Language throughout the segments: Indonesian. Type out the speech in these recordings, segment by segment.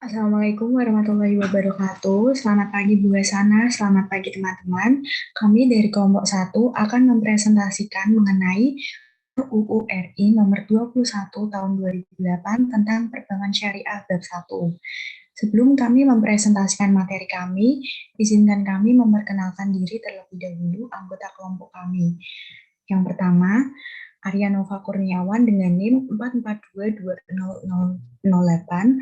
Assalamualaikum warahmatullahi wabarakatuh. Selamat pagi Bu Hasana, selamat pagi teman-teman. Kami dari kelompok 1 akan mempresentasikan mengenai UU RI nomor 21 tahun 2008 tentang perbankan syariah bab 1. Sebelum kami mempresentasikan materi kami, izinkan kami memperkenalkan diri terlebih dahulu anggota kelompok kami. Yang pertama, Arya Nova Kurniawan dengan NIM 4422008,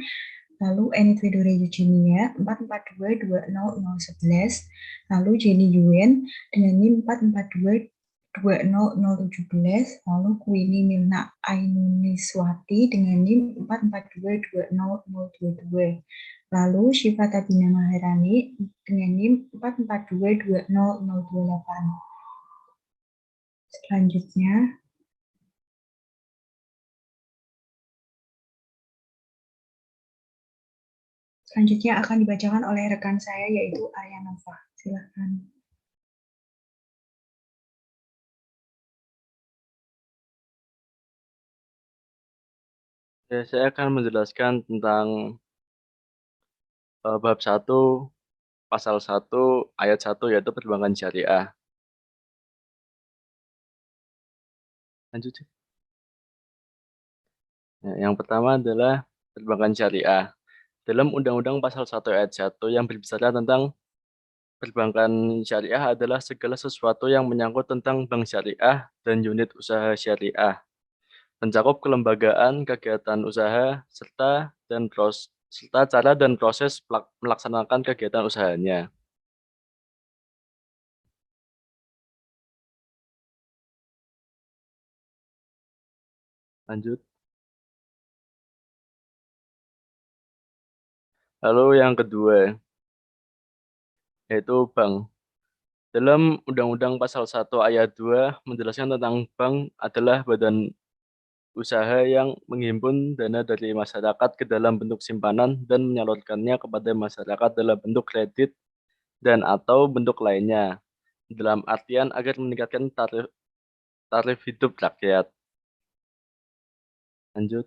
lalu Enid Widore Eugenia 4422011, lalu Jenny Yuen dengan NIM 4422017, lalu Queenie Milna Ainuniswati dengan NIM 4422022, lalu Syifa Tabina Maharani dengan NIM 4422028. Selanjutnya akan dibacakan oleh rekan saya yaitu Arya Nova. Silakan. Ya, saya akan menjelaskan tentang bab 1, pasal 1, ayat 1, yaitu perbankan syariah. Lanjut. Nah, yang pertama adalah perbankan syariah. Dalam Undang-Undang pasal 1 ayat 1 yang berbicara tentang perbankan syariah adalah segala sesuatu yang menyangkut tentang bank syariah dan unit usaha syariah, mencakup kelembagaan, kegiatan usaha, serta cara dan proses melaksanakan kegiatan usahanya. Lanjut. Lalu yang kedua, yaitu bank. Dalam Undang-Undang Pasal 1 Ayat 2 menjelaskan tentang bank adalah badan usaha yang menghimpun dana dari masyarakat ke dalam bentuk simpanan dan menyalurkannya kepada masyarakat dalam bentuk kredit dan atau bentuk lainnya, dalam artian agar meningkatkan tarif hidup rakyat. Lanjut.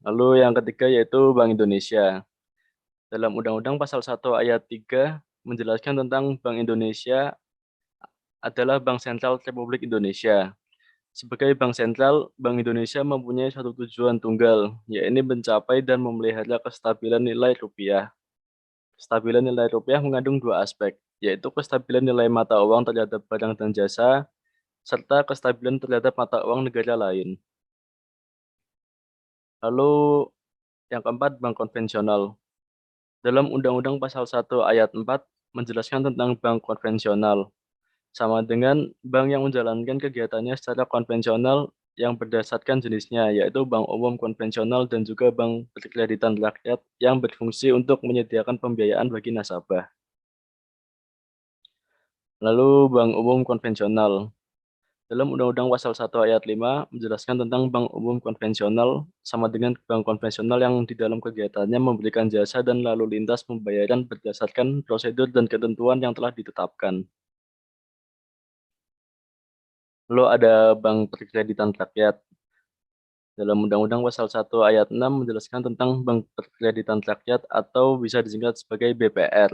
Lalu yang ketiga yaitu Bank Indonesia. Dalam Undang-Undang Pasal 1 Ayat 3 menjelaskan tentang Bank Indonesia adalah Bank Sentral Republik Indonesia. Sebagai bank sentral, Bank Indonesia mempunyai satu tujuan tunggal, yaitu mencapai dan memelihara kestabilan nilai rupiah. Kestabilan nilai rupiah mengandung dua aspek, yaitu kestabilan nilai mata uang terhadap barang dan jasa, serta kestabilan terhadap mata uang negara lain. Lalu yang keempat, bank konvensional. Dalam Undang-Undang Pasal 1 Ayat 4 menjelaskan tentang bank konvensional, sama dengan bank yang menjalankan kegiatannya secara konvensional yang berdasarkan jenisnya, yaitu bank umum konvensional dan juga bank berkreditan rakyat yang berfungsi untuk menyediakan pembiayaan bagi nasabah. Lalu bank umum konvensional. Dalam Undang-Undang Pasal 1 Ayat 5 menjelaskan tentang bank umum konvensional sama dengan bank konvensional yang di dalam kegiatannya memberikan jasa dan lalu lintas pembayaran berdasarkan prosedur dan ketentuan yang telah ditetapkan. Lalu ada bank perkreditan rakyat. Dalam Undang-Undang Pasal 1 Ayat 6 menjelaskan tentang bank perkreditan rakyat atau bisa disingkat sebagai BPR.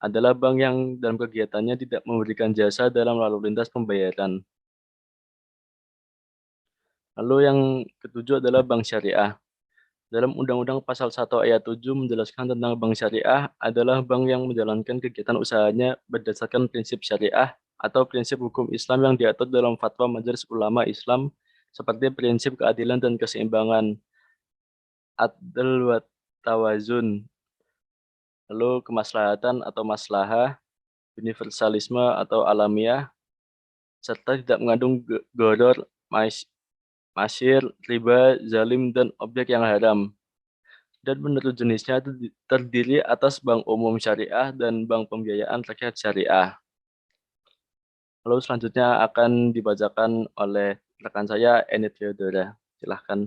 Adalah bank yang dalam kegiatannya tidak memberikan jasa dalam lalu lintas pembayaran. Lalu yang ketujuh adalah bank syariah. Dalam Undang-Undang Pasal 1 Ayat 7 menjelaskan tentang bank syariah adalah bank yang menjalankan kegiatan usahanya berdasarkan prinsip syariah atau prinsip hukum Islam yang diatur dalam Fatwa Majelis Ulama Islam seperti prinsip keadilan dan keseimbangan, adl wa tawazun, lalu kemaslahatan atau maslahah, universalisme atau alamiah, serta tidak mengandung gharar, masyir, riba, zalim, dan objek yang haram. Dan menurut jenisnya itu terdiri atas bank umum syariah dan bank pembiayaan rakyat syariah. Lalu selanjutnya akan dibacakan oleh rekan saya, Enid Theodora. Silahkan.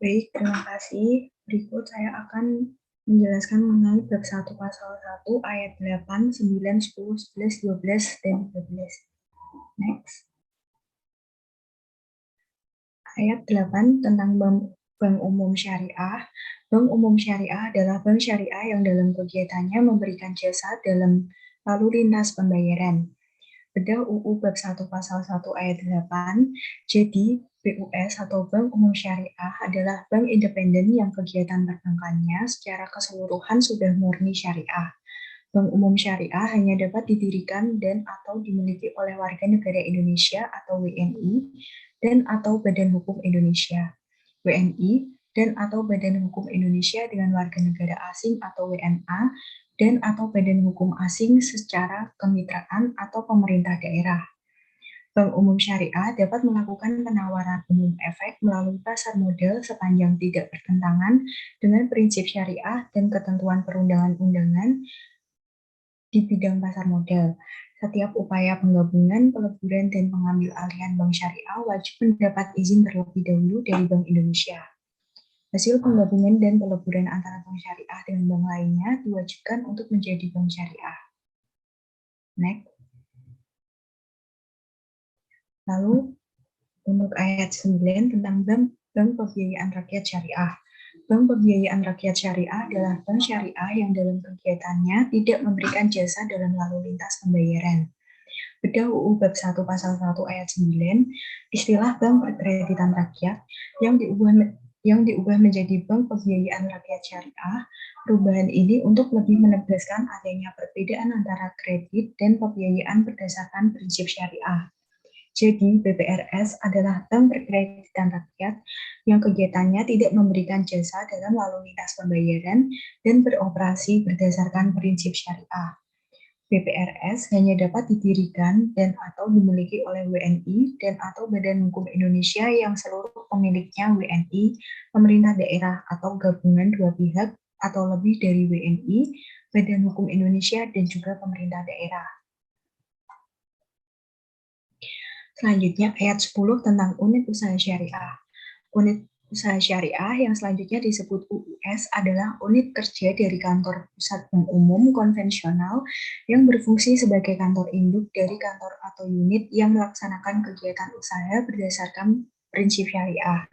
Baik, terima kasih. Berikut saya akan menjelaskan mengenai bab 1 pasal 1 ayat 8, 9, 10, 11, 12, dan 13. Next. Ayat 8 tentang bank Bank Umum Syariah. Bank Umum Syariah adalah bank syariah yang dalam kegiatannya memberikan jasa dalam lalu lintas pembayaran. Bedah UU Bab 1 Pasal 1 Ayat 8, jadi BUS atau Bank Umum Syariah adalah bank independen yang kegiatan perbankannya secara keseluruhan sudah murni syariah. Bank Umum Syariah hanya dapat didirikan dan atau dimiliki oleh warga negara Indonesia atau WNI dan atau Badan Hukum Indonesia. WNI dan atau Badan Hukum Indonesia dengan warga negara asing atau WNA dan atau Badan Hukum Asing secara kemitraan atau pemerintah daerah. Bank Umum Syariah dapat melakukan penawaran umum efek melalui pasar modal sepanjang tidak bertentangan dengan prinsip syariah dan ketentuan perundangan-undangan di bidang pasar modal. Setiap upaya penggabungan, peleburan, dan pengambil alihan bank syariah wajib mendapat izin terlebih dahulu dari Bank Indonesia. Hasil penggabungan dan peleburan antara bank syariah dengan bank lainnya diwajibkan untuk menjadi bank syariah. Next. Lalu, untuk ayat 9 tentang bank pembiayaan rakyat syariah. Bank pembiayaan rakyat syariah adalah bank syariah yang dalam kegiatannya tidak memberikan jasa dalam lalu lintas pembayaran. Bedah UU Bab 1 Pasal 1 Ayat 9, istilah bank perkreditan rakyat yang diubah menjadi bank pembiayaan rakyat syariah. Perubahan ini untuk lebih menegaskan adanya perbedaan antara kredit dan pembiayaan berdasarkan prinsip syariah. Jadi, BPRS adalah bank perkreditan rakyat yang kegiatannya tidak memberikan jasa dalam lalu lintas pembayaran dan beroperasi berdasarkan prinsip syariah. BPRS hanya dapat didirikan dan atau dimiliki oleh WNI dan atau Badan Hukum Indonesia yang seluruh pemiliknya WNI, pemerintah daerah atau gabungan dua pihak atau lebih dari WNI, Badan Hukum Indonesia dan juga pemerintah daerah. Selanjutnya ayat 10 tentang unit usaha syariah. Unit usaha syariah yang selanjutnya disebut UUS adalah unit kerja dari kantor pusat bank umum konvensional yang berfungsi sebagai kantor induk dari kantor atau unit yang melaksanakan kegiatan usaha berdasarkan prinsip syariah,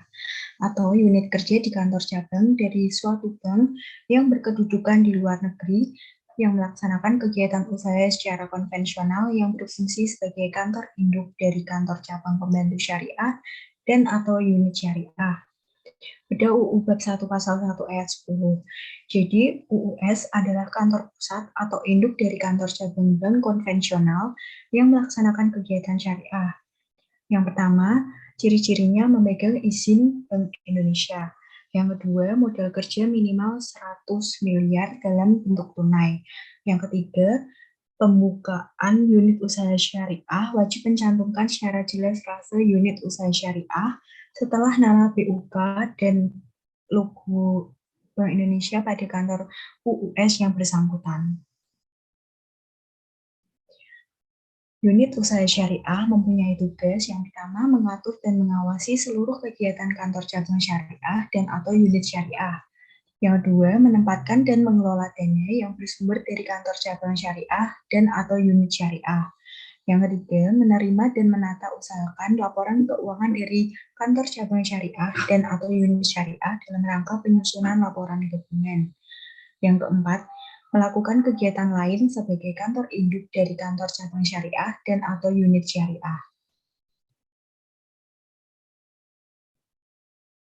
atau unit kerja di kantor cabang dari suatu bank yang berkedudukan di luar negeri yang melaksanakan kegiatan usaha secara konvensional yang berfungsi sebagai kantor induk dari kantor cabang pembantu syariah dan atau unit syariah. Bedah UU Bab 1 Pasal 1 Ayat 10. Jadi, UUS adalah kantor pusat atau induk dari kantor cabang bank konvensional yang melaksanakan kegiatan syariah. Yang pertama, ciri-cirinya memegang izin Bank Indonesia. Yang kedua, modal kerja minimal 100 miliar dalam bentuk tunai. Yang ketiga, pembukaan unit usaha syariah wajib mencantumkan secara jelas frase unit usaha syariah setelah nama BUK dan logo Bank Indonesia pada kantor UUS yang bersangkutan. Unit usaha syariah mempunyai tugas yang pertama mengatur dan mengawasi seluruh kegiatan kantor cabang syariah dan atau unit syariah. Yang kedua, menempatkan dan mengelola dana yang bersumber dari kantor cabang syariah dan atau unit syariah. Yang ketiga, menerima dan menata usahakan laporan keuangan dari kantor cabang syariah dan atau unit syariah dalam rangka penyusunan laporan gabungan. Yang keempat, melakukan kegiatan lain sebagai kantor induk dari kantor cabang syariah dan atau unit syariah.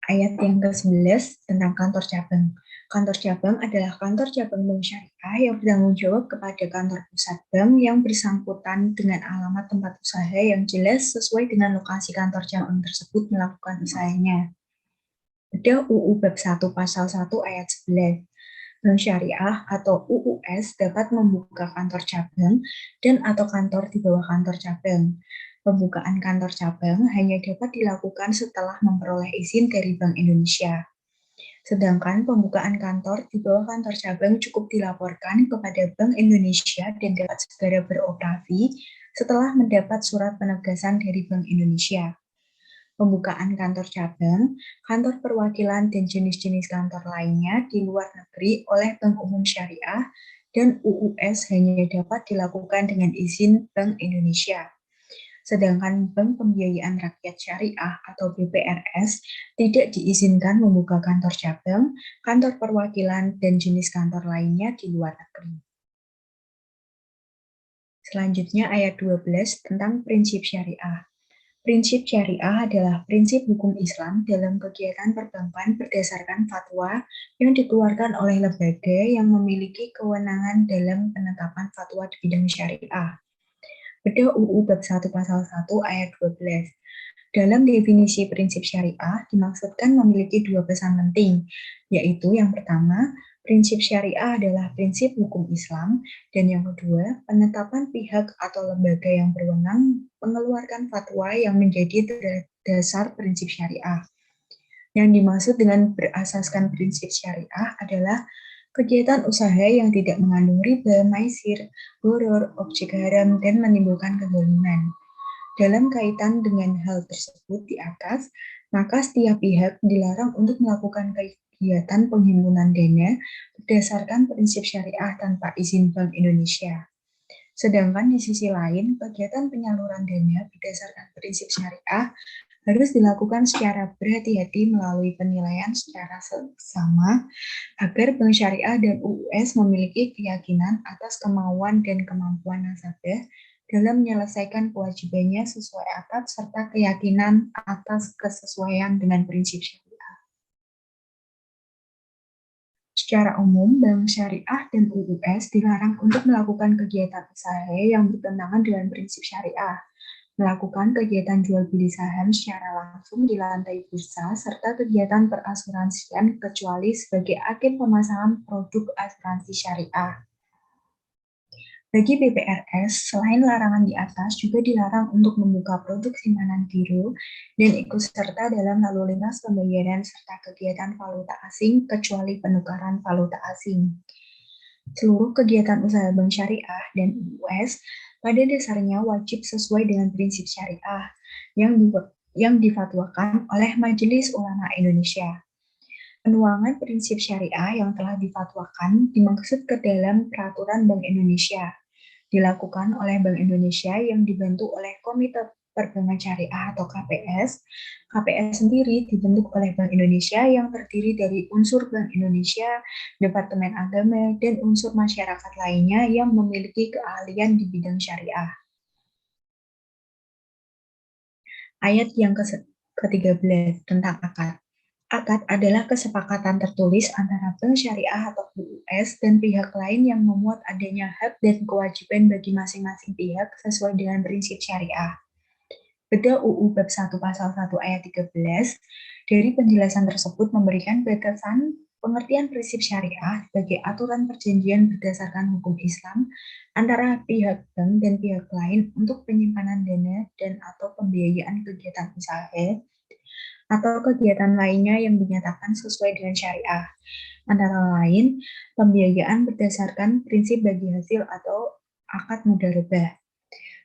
Ayat yang ke-11 tentang kantor cabang. Kantor cabang adalah kantor cabang bank syariah yang bertanggung jawab kepada kantor pusat bank yang bersangkutan dengan alamat tempat usaha yang jelas sesuai dengan lokasi kantor cabang tersebut melakukan usahanya. Bedah UU Bab 1 Pasal 1 Ayat 11. Bank syariah atau UUS dapat membuka kantor cabang dan atau kantor di bawah kantor cabang. Pembukaan kantor cabang hanya dapat dilakukan setelah memperoleh izin dari Bank Indonesia. Sedangkan pembukaan kantor di bawah kantor cabang cukup dilaporkan kepada Bank Indonesia dan dapat segera beroperasi setelah mendapat surat penegasan dari Bank Indonesia. Pembukaan kantor cabang, kantor perwakilan, dan jenis-jenis kantor lainnya di luar negeri oleh Bank Umum Syariah dan UUS hanya dapat dilakukan dengan izin Bank Indonesia. Sedangkan Bank Pembiayaan Rakyat Syariah atau BPRS tidak diizinkan membuka kantor cabang, kantor perwakilan, dan jenis kantor lainnya di luar negeri. Selanjutnya ayat 12 tentang prinsip syariah. Prinsip syariah adalah prinsip hukum Islam dalam kegiatan perbankan berdasarkan fatwa yang dikeluarkan oleh lembaga yang memiliki kewenangan dalam penetapan fatwa di bidang syariah. Bedah UU Bab 1 Pasal 1 Ayat 12. Dalam definisi prinsip syariah dimaksudkan memiliki dua pesan penting, yaitu yang pertama, prinsip syariah adalah prinsip hukum Islam, dan yang kedua, penetapan pihak atau lembaga yang berwenang mengeluarkan fatwa yang menjadi dasar prinsip syariah. Yang dimaksud dengan berasaskan prinsip syariah adalah kegiatan usaha yang tidak mengandung riba, maisir, gharar, objek haram, dan menimbulkan kezaliman. Dalam kaitan dengan hal tersebut di atas, maka setiap pihak dilarang untuk melakukan kegiatan penghimpunan dana berdasarkan prinsip syariah tanpa izin Bank Indonesia. Sedangkan di sisi lain, kegiatan penyaluran dana berdasarkan prinsip syariah harus dilakukan secara berhati-hati melalui penilaian secara seksama agar Bank Syariah dan UUS memiliki keyakinan atas kemauan dan kemampuan nasabah dalam menyelesaikan kewajibannya sesuai akad serta keyakinan atas kesesuaian dengan prinsip syariah. Secara umum, Bank Syariah dan UUS dilarang untuk melakukan kegiatan usaha yang bertentangan dengan prinsip syariah, melakukan kegiatan jual beli saham secara langsung di lantai bursa, serta kegiatan perasuransian kecuali sebagai agen pemasaran produk asuransi syariah. Bagi BPRS, selain larangan di atas, juga dilarang untuk membuka produk simpanan giro dan ikut serta dalam lalu lintas pembayaran serta kegiatan valuta asing kecuali penukaran valuta asing. Seluruh kegiatan usaha bank syariah dan UUS pada dasarnya wajib sesuai dengan prinsip syariah yang difatwakan oleh Majelis Ulama Indonesia. Penuangan prinsip syariah yang telah difatwakan dimaksud ke dalam Peraturan Bank Indonesia, dilakukan oleh Bank Indonesia yang dibantu oleh Komite Perbankan Syariah atau KPS. KPS sendiri dibentuk oleh Bank Indonesia yang terdiri dari unsur Bank Indonesia, Departemen Agama, dan unsur masyarakat lainnya yang memiliki keahlian di bidang syariah. Ayat yang ke-13 tentang akad. Akad adalah kesepakatan tertulis antara Bank Syariah atau UUS dan pihak lain yang memuat adanya hak dan kewajiban bagi masing-masing pihak sesuai dengan prinsip syariah. Bedah UU Bab 1 Pasal 1 Ayat 13, dari penjelasan tersebut memberikan batasan pengertian prinsip syariah sebagai aturan perjanjian berdasarkan hukum Islam antara pihak bank dan pihak lain untuk penyimpanan dana dan atau pembiayaan kegiatan usaha atau kegiatan lainnya yang dinyatakan sesuai dengan syariah. Antara lain, pembiayaan berdasarkan prinsip bagi hasil atau akad mudharabah.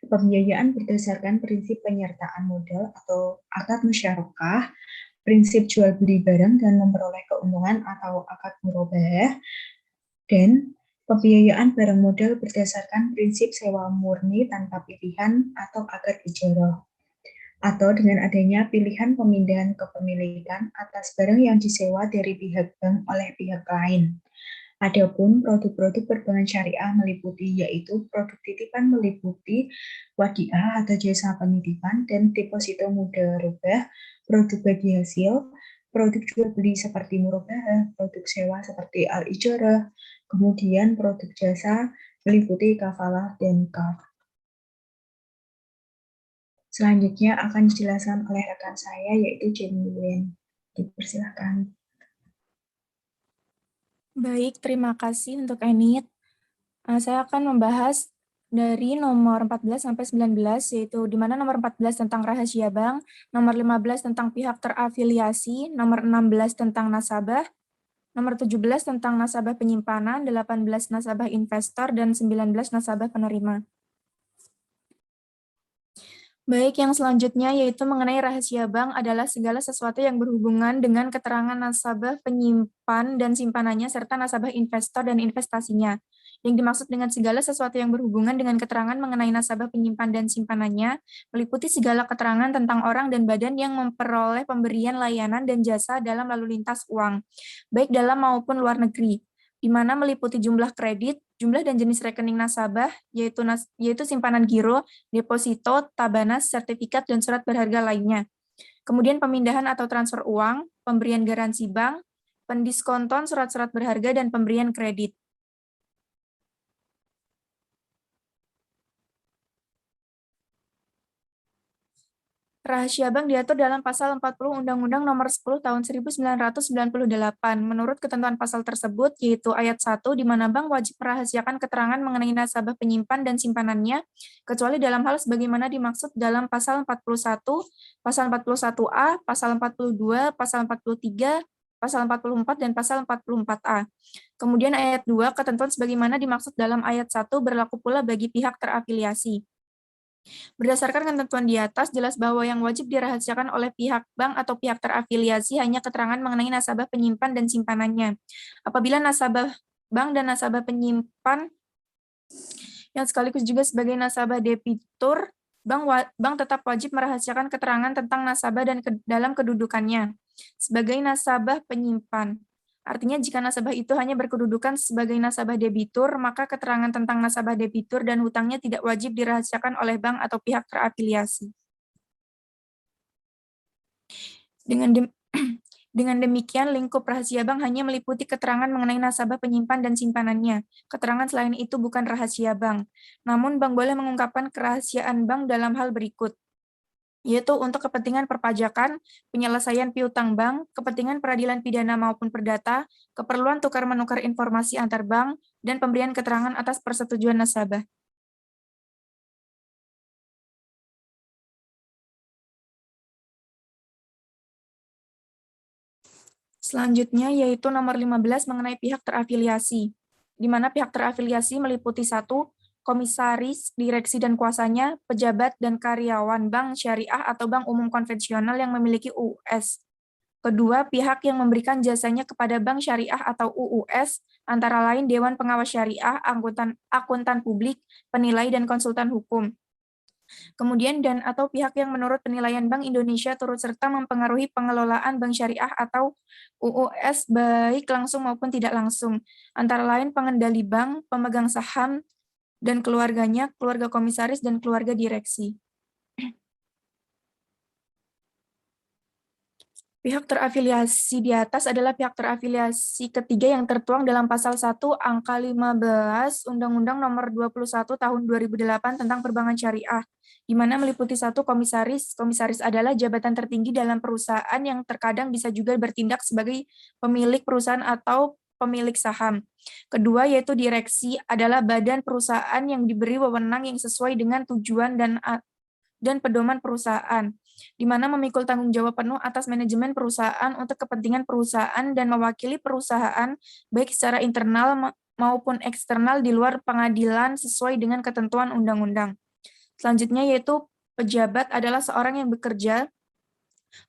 Pembiayaan berdasarkan prinsip penyertaan modal atau akad musyarakah, prinsip jual beli barang dan memperoleh keuntungan atau akad murabahah, dan pembiayaan barang modal berdasarkan prinsip sewa murni tanpa pilihan atau akad ijarah, atau dengan adanya pilihan pemindahan kepemilikan atas barang yang disewa dari pihak bank oleh pihak lain. Adapun produk-produk perbankan syariah meliputi yaitu produk titipan meliputi wadiah atau jasa penitipan dan deposito mudharabah, produk bagi hasil, produk jual beli seperti murabahah, produk sewa seperti al-ijarah, kemudian produk jasa meliputi kafalah dan qard. Selanjutnya akan dijelaskan oleh rekan saya yaitu Jenny Wen. Dipersilakan. Baik, terima kasih untuk Enid. Saya akan membahas dari nomor 14 sampai 19, yaitu di mana nomor 14 tentang rahasia bank, nomor 15 tentang pihak terafiliasi, nomor 16 tentang nasabah, nomor 17 tentang nasabah penyimpanan, 18 nasabah investor, dan 19 nasabah penerima. Baik, yang selanjutnya yaitu mengenai rahasia bank adalah segala sesuatu yang berhubungan dengan keterangan nasabah penyimpan dan simpanannya serta nasabah investor dan investasinya. Yang dimaksud dengan segala sesuatu yang berhubungan dengan keterangan mengenai nasabah penyimpan dan simpanannya, meliputi segala keterangan tentang orang dan badan yang memperoleh pemberian layanan dan jasa dalam lalu lintas uang, baik dalam maupun luar negeri, di mana meliputi jumlah kredit, jumlah dan jenis rekening nasabah, yaitu simpanan giro, deposito, tabanas, sertifikat, dan surat berharga lainnya. Kemudian pemindahan atau transfer uang, pemberian garansi bank, pendiskonton surat-surat berharga, dan pemberian kredit. Rahasia bank diatur dalam pasal 40 Undang-Undang Nomor 10 Tahun 1998. Menurut ketentuan pasal tersebut, yaitu ayat 1, di mana bank wajib merahasiakan keterangan mengenai nasabah penyimpan dan simpanannya, kecuali dalam hal sebagaimana dimaksud dalam pasal 41, pasal 41A, pasal 42, pasal 43, pasal 44, dan pasal 44A. Kemudian ayat 2, ketentuan sebagaimana dimaksud dalam ayat 1 berlaku pula bagi pihak terafiliasi. Berdasarkan ketentuan di atas, jelas bahwa yang wajib dirahasiakan oleh pihak bank atau pihak terafiliasi hanya keterangan mengenai nasabah penyimpan dan simpanannya. Apabila nasabah bank dan nasabah penyimpan yang sekaligus juga sebagai nasabah debitur, bank tetap wajib merahasiakan keterangan tentang nasabah dan dalam kedudukannya sebagai nasabah penyimpan. Artinya jika nasabah itu hanya berkedudukan sebagai nasabah debitur, maka keterangan tentang nasabah debitur dan hutangnya tidak wajib dirahasiakan oleh bank atau pihak terafiliasi. Dengan demikian, lingkup rahasia bank hanya meliputi keterangan mengenai nasabah penyimpan dan simpanannya. Keterangan selain itu bukan rahasia bank. Namun, bank boleh mengungkapkan kerahasiaan bank dalam hal berikut, yaitu untuk kepentingan perpajakan, penyelesaian piutang bank, kepentingan peradilan pidana maupun perdata, keperluan tukar-menukar informasi antar bank, dan pemberian keterangan atas persetujuan nasabah. Selanjutnya yaitu nomor 15 mengenai pihak terafiliasi, di mana pihak terafiliasi meliputi 1, komisaris, direksi dan kuasanya, pejabat dan karyawan bank syariah atau bank umum konvensional yang memiliki UUS. Kedua, pihak yang memberikan jasanya kepada bank syariah atau UUS, antara lain Dewan Pengawas Syariah, akuntan publik, penilai, dan konsultan hukum. Kemudian dan atau pihak yang menurut penilaian Bank Indonesia turut serta mempengaruhi pengelolaan bank syariah atau UUS baik langsung maupun tidak langsung, antara lain pengendali bank, pemegang saham, dan keluarganya, keluarga komisaris, dan keluarga direksi. Pihak terafiliasi di atas adalah pihak terafiliasi ketiga yang tertuang dalam pasal 1 angka 15 Undang-Undang Nomor 21 Tahun 2008 tentang Perbankan Syariah, di mana meliputi 1, komisaris. Komisaris adalah jabatan tertinggi dalam perusahaan yang terkadang bisa juga bertindak sebagai pemilik perusahaan atau pemilik saham. Kedua, yaitu direksi, adalah badan perusahaan yang diberi wewenang yang sesuai dengan tujuan dan pedoman perusahaan, di mana memikul tanggung jawab penuh atas manajemen perusahaan untuk kepentingan perusahaan dan mewakili perusahaan baik secara internal maupun eksternal di luar pengadilan sesuai dengan ketentuan undang-undang. Selanjutnya yaitu pejabat adalah seorang yang bekerja,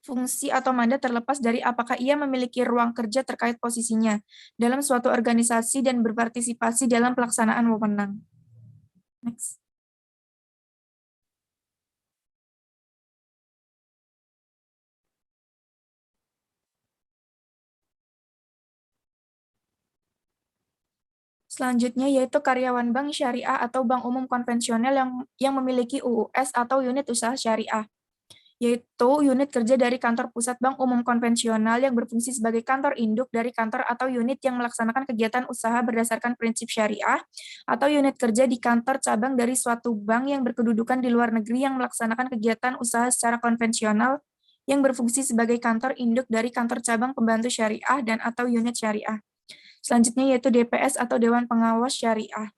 fungsi atau mandat terlepas dari apakah ia memiliki ruang kerja terkait posisinya dalam suatu organisasi dan berpartisipasi dalam pelaksanaan wewenang. Next. Selanjutnya yaitu karyawan bank syariah atau bank umum konvensional yang memiliki UUS atau unit usaha syariah, yaitu unit kerja dari kantor pusat bank umum konvensional yang berfungsi sebagai kantor induk dari kantor atau unit yang melaksanakan kegiatan usaha berdasarkan prinsip syariah, atau unit kerja di kantor cabang dari suatu bank yang berkedudukan di luar negeri yang melaksanakan kegiatan usaha secara konvensional yang berfungsi sebagai kantor induk dari kantor cabang pembantu syariah dan atau unit syariah. Selanjutnya yaitu DPS atau Dewan Pengawas Syariah.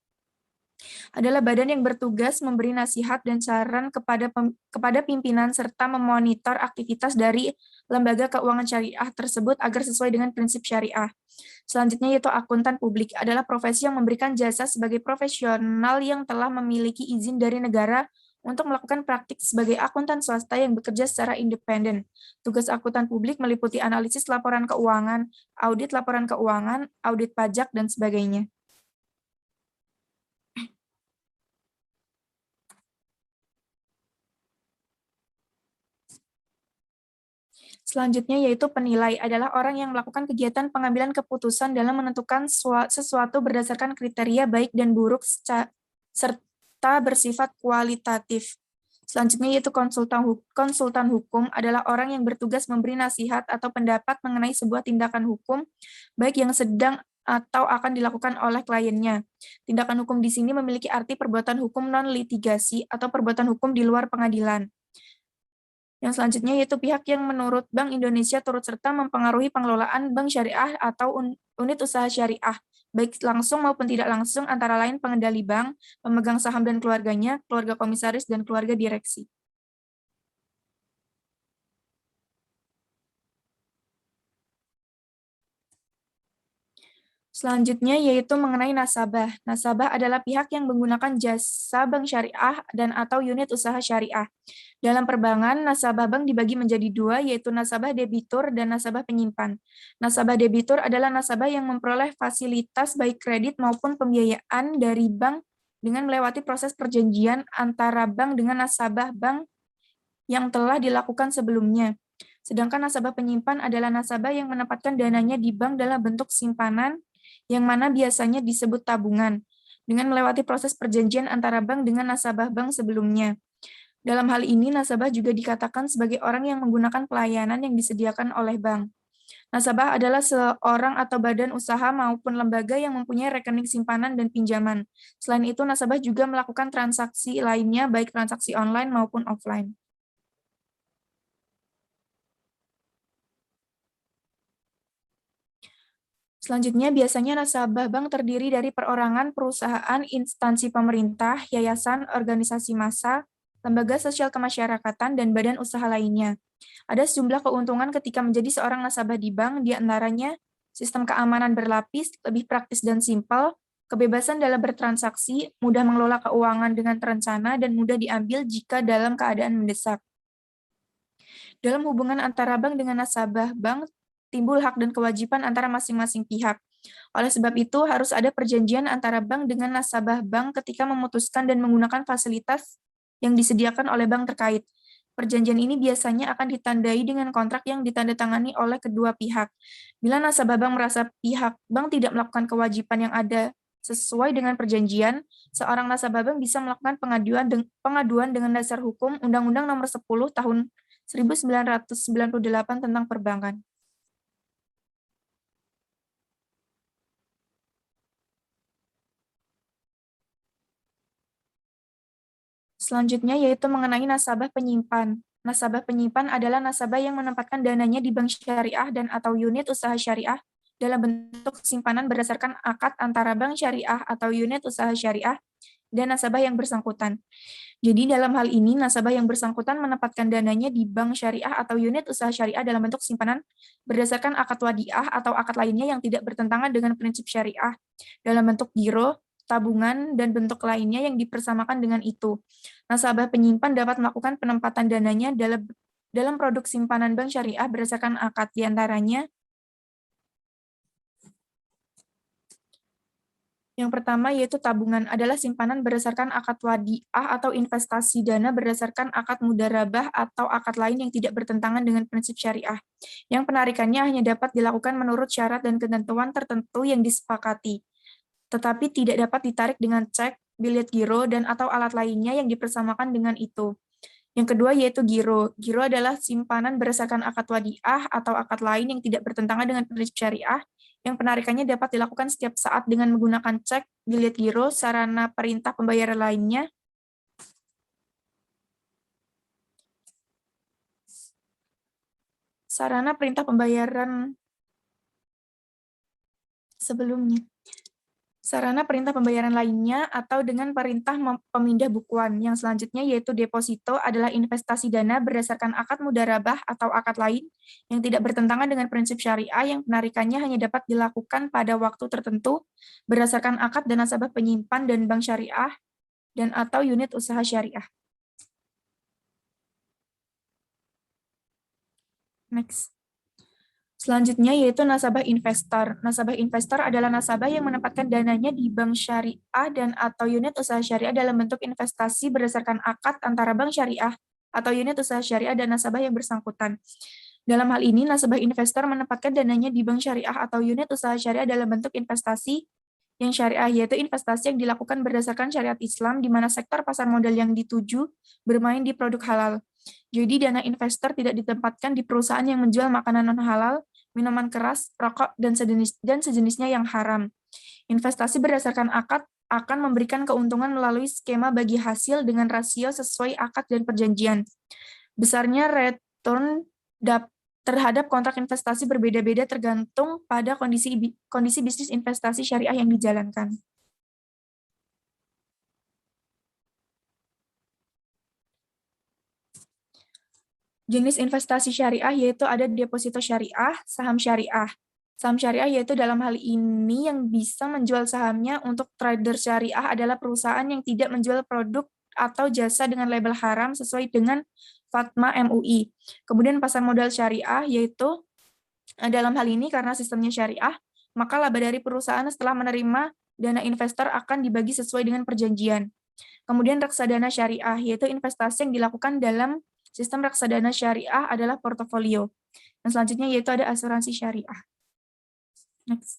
Adalah badan yang bertugas memberi nasihat dan saran kepada pimpinan serta memonitor aktivitas dari lembaga keuangan syariah tersebut agar sesuai dengan prinsip syariah. Selanjutnya yaitu akuntan publik, adalah profesi yang memberikan jasa sebagai profesional yang telah memiliki izin dari negara untuk melakukan praktik sebagai akuntan swasta yang bekerja secara independen. Tugas akuntan publik meliputi analisis laporan keuangan, audit laporan keuangan, audit pajak, dan sebagainya. Selanjutnya yaitu penilai adalah orang yang melakukan kegiatan pengambilan keputusan dalam menentukan sesuatu berdasarkan kriteria baik dan buruk serta bersifat kualitatif. Selanjutnya yaitu konsultan hukum adalah orang yang bertugas memberi nasihat atau pendapat mengenai sebuah tindakan hukum, baik yang sedang atau akan dilakukan oleh kliennya. Tindakan hukum di sini memiliki arti perbuatan hukum non-litigasi atau perbuatan hukum di luar pengadilan. Yang selanjutnya yaitu pihak yang menurut Bank Indonesia turut serta mempengaruhi pengelolaan bank syariah atau unit usaha syariah, baik langsung maupun tidak langsung, antara lain pengendali bank, pemegang saham dan keluarganya, keluarga komisaris, dan keluarga direksi. Selanjutnya yaitu mengenai nasabah. Nasabah adalah pihak yang menggunakan jasa bank syariah dan atau unit usaha syariah. Dalam perbankan, nasabah bank dibagi menjadi dua, yaitu nasabah debitur dan nasabah penyimpan. Nasabah debitur adalah nasabah yang memperoleh fasilitas baik kredit maupun pembiayaan dari bank dengan melewati proses perjanjian antara bank dengan nasabah bank yang telah dilakukan sebelumnya. Sedangkan nasabah penyimpan adalah nasabah yang menempatkan dananya di bank dalam bentuk simpanan, yang mana biasanya disebut tabungan, dengan melewati proses perjanjian antara bank dengan nasabah bank sebelumnya. Dalam hal ini, nasabah juga dikatakan sebagai orang yang menggunakan pelayanan yang disediakan oleh bank. Nasabah adalah seorang atau badan usaha maupun lembaga yang mempunyai rekening simpanan dan pinjaman. Selain itu, nasabah juga melakukan transaksi lainnya, baik transaksi online maupun offline. Selanjutnya, biasanya nasabah bank terdiri dari perorangan, perusahaan, instansi pemerintah, yayasan, organisasi massa, lembaga sosial kemasyarakatan, dan badan usaha lainnya. Ada sejumlah keuntungan ketika menjadi seorang nasabah di bank, di antaranya sistem keamanan berlapis, lebih praktis dan simpel, kebebasan dalam bertransaksi, mudah mengelola keuangan dengan terencana, dan mudah diambil jika dalam keadaan mendesak. Dalam hubungan antara bank dengan nasabah bank, timbul hak dan kewajiban antara masing-masing pihak. Oleh sebab itu, harus ada perjanjian antara bank dengan nasabah bank ketika memutuskan dan menggunakan fasilitas yang disediakan oleh bank terkait. Perjanjian ini biasanya akan ditandai dengan kontrak yang ditandatangani oleh kedua pihak. Bila nasabah bank merasa pihak bank tidak melakukan kewajiban yang ada sesuai dengan perjanjian, seorang nasabah bank bisa melakukan pengaduan dengan dasar hukum Undang-Undang Nomor 10 Tahun 1998 tentang perbankan. Selanjutnya yaitu mengenai nasabah penyimpan. Nasabah penyimpan adalah nasabah yang menempatkan dananya di bank syariah dan atau unit usaha syariah dalam bentuk simpanan berdasarkan akad antara bank syariah atau unit usaha syariah dan nasabah yang bersangkutan. Jadi dalam hal ini nasabah yang bersangkutan menempatkan dananya di bank syariah atau unit usaha syariah dalam bentuk simpanan berdasarkan akad wadiah atau akad lainnya yang tidak bertentangan dengan prinsip syariah dalam bentuk giro, tabungan, dan bentuk lainnya yang dipersamakan dengan itu. Nasabah penyimpan dapat melakukan penempatan dananya dalam produk simpanan bank syariah berdasarkan akad, diantaranya yang pertama yaitu tabungan adalah simpanan berdasarkan akad wadiah atau investasi dana berdasarkan akad mudharabah atau akad lain yang tidak bertentangan dengan prinsip syariah, yang penarikannya hanya dapat dilakukan menurut syarat dan ketentuan tertentu yang disepakati, tetapi tidak dapat ditarik dengan cek, bilet giro, dan atau alat lainnya yang dipersamakan dengan itu. Yang kedua yaitu giro. Giro adalah simpanan berdasarkan akad wadiah atau akad lain yang tidak bertentangan dengan prinsip syariah, yang penarikannya dapat dilakukan setiap saat dengan menggunakan cek, bilet giro, sarana perintah pembayaran lainnya, sarana perintah pembayaran lainnya, atau dengan perintah pemindah bukuan. Yang selanjutnya yaitu deposito adalah investasi dana berdasarkan akad mudharabah atau akad lain yang tidak bertentangan dengan prinsip syariah, yang penarikannya hanya dapat dilakukan pada waktu tertentu berdasarkan akad dan nasabah penyimpan dan bank syariah dan atau unit usaha syariah. Next. Selanjutnya yaitu nasabah investor. Nasabah investor adalah nasabah yang menempatkan dananya di bank syariah dan atau unit usaha syariah dalam bentuk investasi berdasarkan akad antara bank syariah atau unit usaha syariah dan nasabah yang bersangkutan. Dalam hal ini, nasabah investor menempatkan dananya di bank syariah atau unit usaha syariah dalam bentuk investasi yang syariah, yaitu investasi yang dilakukan berdasarkan syariat Islam, di mana sektor pasar modal yang dituju bermain di produk halal. Jadi, dana investor tidak ditempatkan di perusahaan yang menjual makanan non-halal, minuman keras, rokok, dan sejenisnya yang haram. Investasi berdasarkan akad akan memberikan keuntungan melalui skema bagi hasil dengan rasio sesuai akad dan perjanjian. Besarnya return terhadap kontrak investasi berbeda-beda tergantung pada kondisi bisnis investasi syariah yang dijalankan. Jenis investasi syariah yaitu ada deposito syariah, saham syariah. Saham syariah yaitu dalam hal ini yang bisa menjual sahamnya untuk trader syariah adalah perusahaan yang tidak menjual produk atau jasa dengan label haram sesuai dengan Fatma MUI. Kemudian pasar modal syariah yaitu dalam hal ini karena sistemnya syariah, maka laba dari perusahaan setelah menerima dana investor akan dibagi sesuai dengan perjanjian. Kemudian reksadana syariah yaitu investasi yang dilakukan dalam sistem reksadana syariah adalah portofolio. Dan selanjutnya yaitu ada asuransi syariah. Next.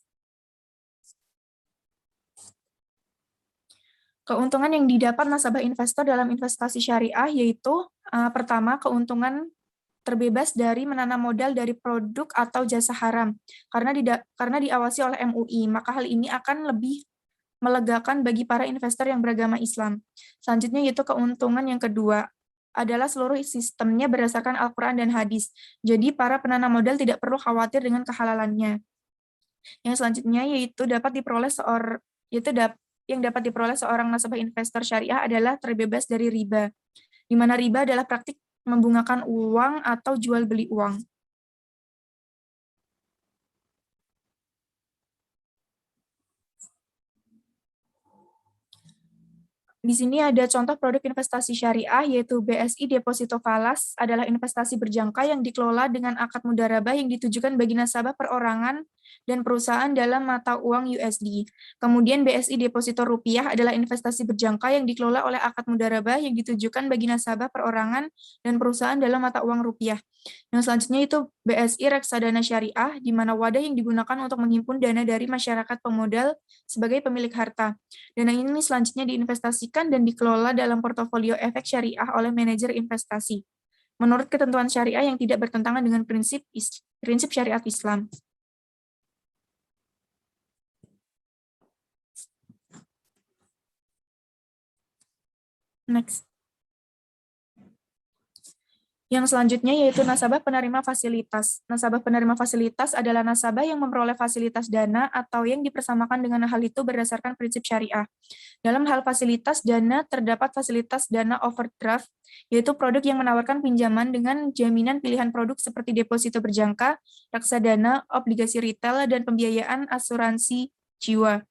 Keuntungan yang didapat nasabah investor dalam investasi syariah yaitu pertama, keuntungan terbebas dari menanam modal dari produk atau jasa haram karena diawasi oleh MUI, maka hal ini akan lebih melegakan bagi para investor yang beragama Islam. Selanjutnya yaitu keuntungan yang kedua adalah seluruh sistemnya berdasarkan Al-Quran dan hadis. Jadi para penanam modal tidak perlu khawatir dengan kehalalannya. Yang selanjutnya yaitu dapat diperoleh seorang nasabah investor syariah adalah terbebas dari riba, di mana riba adalah praktik membungakan uang atau jual beli uang. Di sini ada contoh produk investasi syariah, yaitu BSI Deposito Falas adalah investasi berjangka yang dikelola dengan akad mudharabah yang ditujukan bagi nasabah perorangan dan perusahaan dalam mata uang USD. Kemudian BSI Deposito Rupiah adalah investasi berjangka yang dikelola oleh akad mudharabah yang ditujukan bagi nasabah perorangan dan perusahaan dalam mata uang rupiah. Yang selanjutnya itu BSI Reksadana Syariah, di mana wadah yang digunakan untuk menghimpun dana dari masyarakat pemodal sebagai pemilik harta. Dana ini selanjutnya diinvestasikan dan dikelola dalam portofolio efek syariah oleh manajer investasi, menurut ketentuan syariah yang tidak bertentangan dengan prinsip syariat Islam. Next. Yang selanjutnya yaitu nasabah penerima fasilitas. Nasabah penerima fasilitas adalah nasabah yang memperoleh fasilitas dana atau yang dipersamakan dengan hal itu berdasarkan prinsip syariah. Dalam hal fasilitas dana, terdapat fasilitas dana overdraft, yaitu produk yang menawarkan pinjaman dengan jaminan pilihan produk seperti deposito berjangka, reksadana, obligasi retail, dan pembiayaan asuransi jiwa.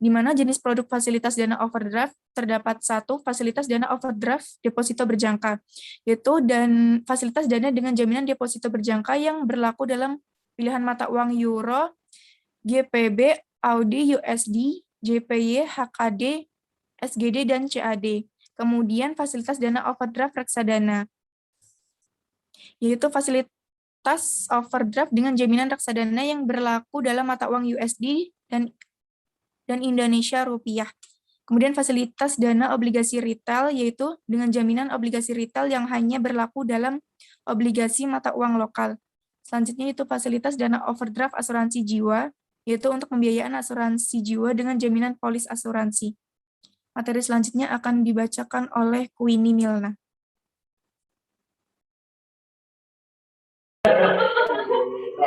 Di mana jenis produk fasilitas dana overdraft terdapat satu, fasilitas dana overdraft deposito berjangka, yaitu dan fasilitas dana dengan jaminan deposito berjangka yang berlaku dalam pilihan mata uang euro, GPB, AUD, USD, JPY, HKD, SGD, dan CAD. Kemudian fasilitas dana overdraft reksadana, yaitu fasilitas overdraft dengan jaminan reksadana yang berlaku dalam mata uang USD dan Indonesia rupiah. Kemudian fasilitas dana obligasi retail, yaitu dengan jaminan obligasi retail yang hanya berlaku dalam obligasi mata uang lokal. Selanjutnya itu fasilitas dana overdraft asuransi jiwa, yaitu untuk pembiayaan asuransi jiwa dengan jaminan polis asuransi. Materi selanjutnya akan dibacakan oleh Queenie Milna.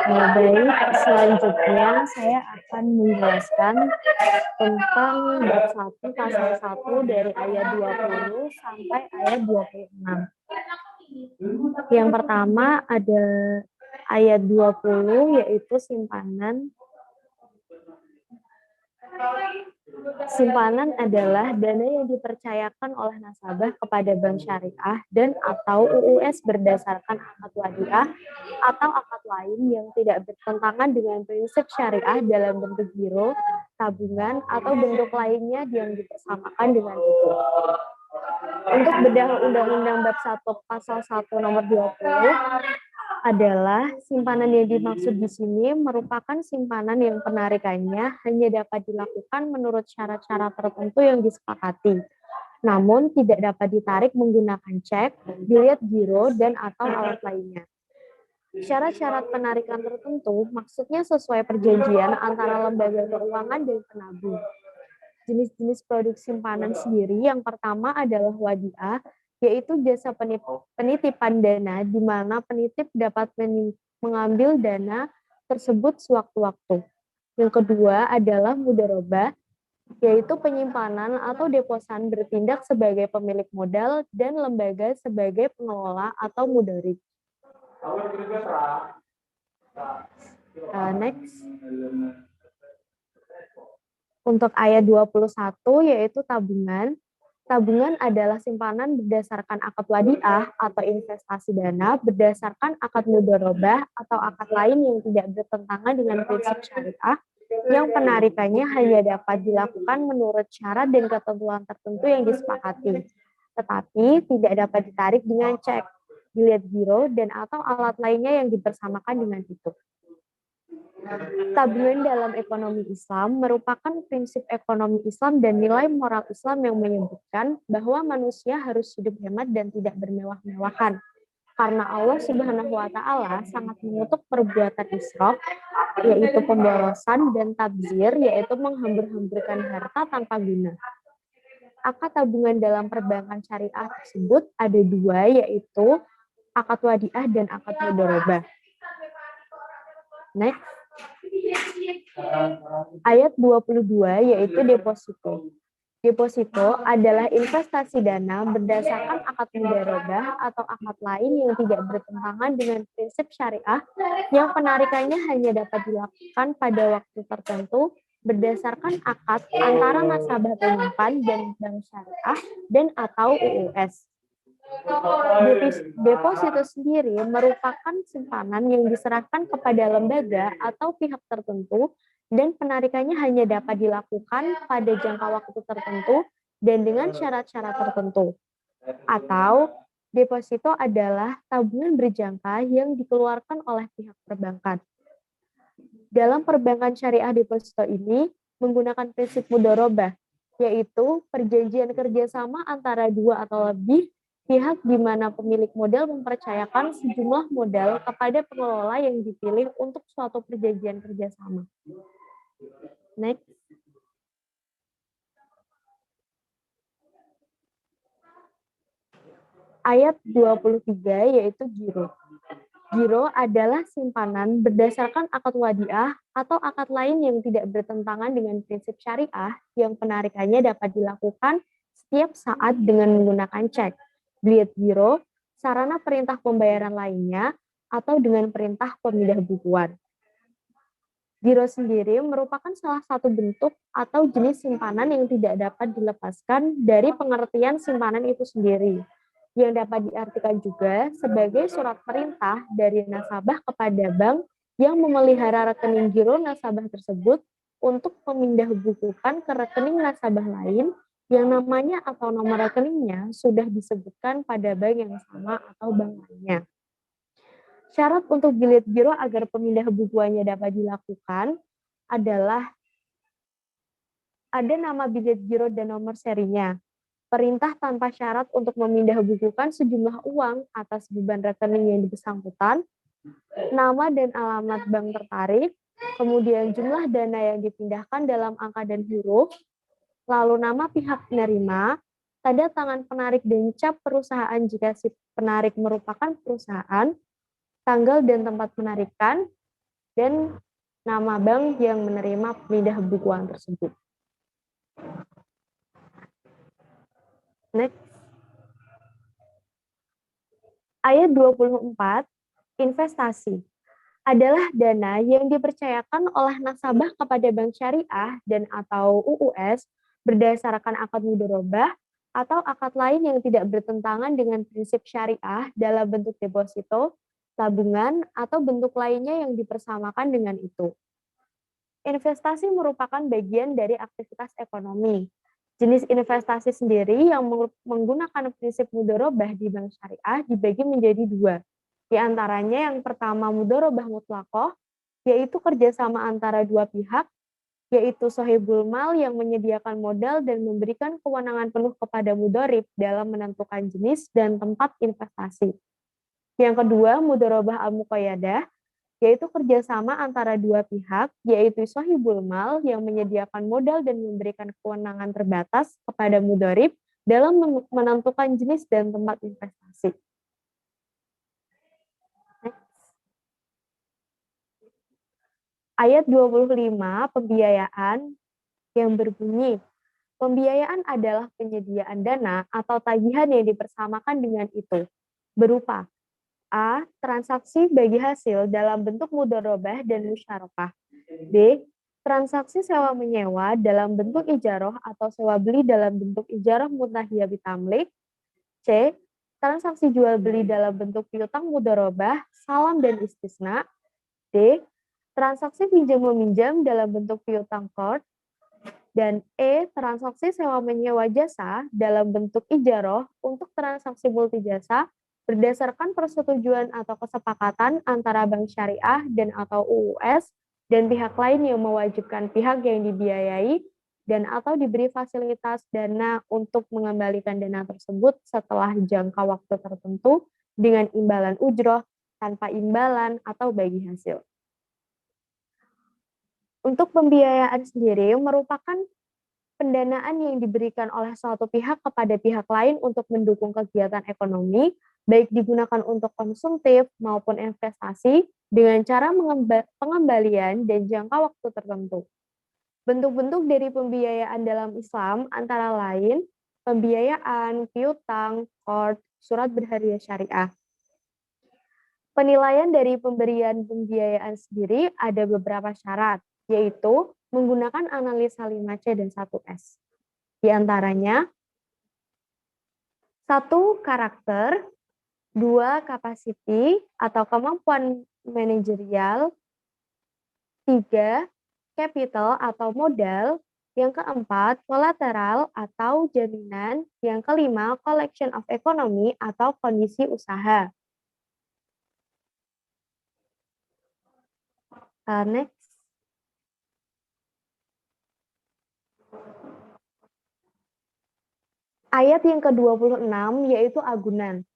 Baik, selanjutnya saya akan menjelaskan tentang bab 1 pasal 1 dari ayat 20 sampai ayat 26. Yang pertama ada ayat 20 yaitu simpanan. Simpanan adalah dana yang dipercayakan oleh nasabah kepada bank syariah dan atau UUS berdasarkan akad wadiah atau akad lain yang tidak bertentangan dengan prinsip syariah dalam bentuk giro, tabungan, atau bentuk lainnya yang dipersamakan dengan itu. Untuk bedah Undang-Undang Bab 1 Pasal 1 Nomor 20, adalah simpanan yang dimaksud di sini merupakan simpanan yang penarikannya hanya dapat dilakukan menurut syarat-syarat tertentu yang disepakati, namun tidak dapat ditarik menggunakan cek, bilet giro, dan atau alat lainnya. Syarat-syarat penarikan tertentu maksudnya sesuai perjanjian antara lembaga keuangan dan penabung. Jenis-jenis produk simpanan sendiri yang pertama adalah wadiah, yaitu jasa penitipan dana di mana penitip dapat mengambil dana tersebut sewaktu-waktu. Yang kedua adalah mudharabah, yaitu penyimpanan atau deposan bertindak sebagai pemilik modal dan lembaga sebagai pengelola atau mudharib. Next. Untuk ayat 21 yaitu tabungan. Tabungan adalah simpanan berdasarkan akad wadiah atau investasi dana berdasarkan akad mudharabah atau akad lain yang tidak bertentangan dengan prinsip syariah yang penarikannya hanya dapat dilakukan menurut syarat dan ketentuan tertentu yang disepakati, tetapi tidak dapat ditarik dengan cek, bilet giro, dan atau alat lainnya yang dibersamakan dengan itu. Tabungan dalam ekonomi Islam merupakan prinsip ekonomi Islam dan nilai moral Islam yang menyebutkan bahwa manusia harus hidup hemat dan tidak bermewah-mewahan. Karena Allah Subhanahu wa Ta'ala sangat mengutuk perbuatan israf, yaitu pemborosan, dan tabzir, yaitu menghambur-hamburkan harta tanpa guna. Akad tabungan dalam perbankan syariah tersebut ada dua, yaitu akad wadiah dan akad mudharabah. Next. Ayat 22 yaitu deposito. Deposito adalah investasi dana berdasarkan akad mudharabah atau akad lain yang tidak bertentangan dengan prinsip syariah yang penarikannya hanya dapat dilakukan pada waktu tertentu berdasarkan akad antara nasabah penyimpan dan bank syariah dan atau UUS. Deposito sendiri merupakan simpanan yang diserahkan kepada lembaga atau pihak tertentu dan penarikannya hanya dapat dilakukan pada jangka waktu tertentu dan dengan syarat-syarat tertentu. Atau deposito adalah tabungan berjangka yang dikeluarkan oleh pihak perbankan. Dalam perbankan syariah deposito ini menggunakan prinsip mudharabah, yaitu perjanjian kerjasama antara dua atau lebih pihak di mana pemilik modal mempercayakan sejumlah modal kepada pengelola yang dipilih untuk suatu perjanjian kerjasama. Next. Ayat 23 yaitu giro. Giro adalah simpanan berdasarkan akad wadiah atau akad lain yang tidak bertentangan dengan prinsip syariah yang penarikannya dapat dilakukan setiap saat dengan menggunakan cek, bilet giro, sarana perintah pembayaran lainnya, atau dengan perintah pemindah bukuan. Giro sendiri merupakan salah satu bentuk atau jenis simpanan yang tidak dapat dilepaskan dari pengertian simpanan itu sendiri, yang dapat diartikan juga sebagai surat perintah dari nasabah kepada bank yang memelihara rekening giro nasabah tersebut untuk memindah bukukan ke rekening nasabah lain yang namanya atau nomor rekeningnya sudah disebutkan pada bank yang sama atau bank lainnya. Syarat untuk bilet giro agar pemindah bukuannya dapat dilakukan adalah ada nama bilet giro dan nomor serinya, perintah tanpa syarat untuk memindah bukukan sejumlah uang atas beban rekening yang bersangkutan, nama dan alamat bank tertarik, kemudian jumlah dana yang dipindahkan dalam angka dan huruf, lalu nama pihak penerima, tanda tangan penarik dan cap perusahaan jika si penarik merupakan perusahaan, tanggal dan tempat penarikan, dan nama bank yang menerima pemindah bukuan tersebut. Next. Ayat 24, investasi adalah dana yang dipercayakan oleh nasabah kepada bank syariah dan atau UUS berdasarkan akad mudharabah atau akad lain yang tidak bertentangan dengan prinsip syariah dalam bentuk deposito, tabungan, atau bentuk lainnya yang dipersamakan dengan itu. Investasi merupakan bagian dari aktivitas ekonomi. Jenis investasi sendiri yang menggunakan prinsip mudharabah di bank syariah dibagi menjadi dua, Di antaranya yang pertama mudharabah mutlaqah, yaitu kerjasama antara dua pihak, yaitu sohibul mal yang menyediakan modal dan memberikan kewenangan penuh kepada mudharib dalam menentukan jenis dan tempat investasi. Yang kedua, mudharabah al-muqayyadah, yaitu kerjasama antara dua pihak, yaitu sohibul mal yang menyediakan modal dan memberikan kewenangan terbatas kepada mudharib dalam menentukan jenis dan tempat investasi. Ayat 25, pembiayaan yang berbunyi, pembiayaan adalah penyediaan dana atau tagihan yang dipersamakan dengan itu, berupa A. Transaksi bagi hasil dalam bentuk mudharabah dan musyarakah. B. Transaksi sewa-menyewa dalam bentuk ijarah atau sewa-beli dalam bentuk ijarah muntahiyah bitamlik. C. Transaksi jual-beli dalam bentuk piutang mudharabah, salam dan istisna. D. Transaksi pinjam-meminjam dalam bentuk piutang qard. Dan E. Transaksi sewa-menyewa jasa dalam bentuk ijarah untuk transaksi multijasa berdasarkan persetujuan atau kesepakatan antara bank syariah dan atau UUS dan pihak lain yang mewajibkan pihak yang dibiayai dan atau diberi fasilitas dana untuk mengembalikan dana tersebut setelah jangka waktu tertentu dengan imbalan ujroh, tanpa imbalan, atau bagi hasil. Untuk pembiayaan sendiri merupakan pendanaan yang diberikan oleh suatu pihak kepada pihak lain untuk mendukung kegiatan ekonomi, baik digunakan untuk konsumtif maupun investasi dengan cara pengembalian dan jangka waktu tertentu. Bentuk-bentuk dari pembiayaan dalam Islam antara lain pembiayaan, piutang, qard, surat berhadiah syariah. Penilaian dari pemberian pembiayaan sendiri ada beberapa syarat, yaitu menggunakan analisa 5C dan 1S. Di antaranya, 1. Karakter, 2. Kapasiti atau kemampuan manajerial, 3. Capital atau modal, yang keempat, kolateral atau jaminan, yang kelima, collection of economy atau kondisi usaha. Next. Ayat yang ke-26 yaitu agunan.